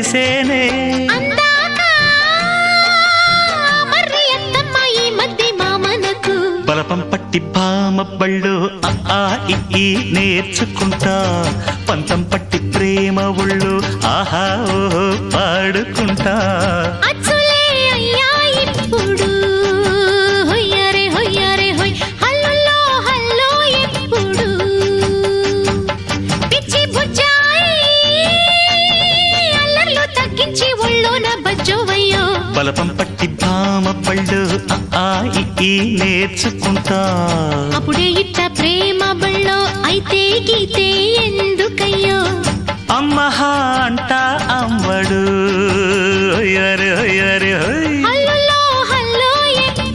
తెలిసేనే బలపం పట్టి భామ బళ్ళు ఆ ఈ నేర్చుకుంటా పంతం పట్టి ప్రేమ ఒళ్ళు ఆహా ఓహో పాడుకుంటా బలపం పట్టి భామ పళ్ళు ఆ ఈ నేర్చుకుంటా అప్పుడే ఇట్ట ప్రేమ బళ్ళో అయితే గీతే ఎందుకయ్యో అమ్మహా అంట అమ్మడు.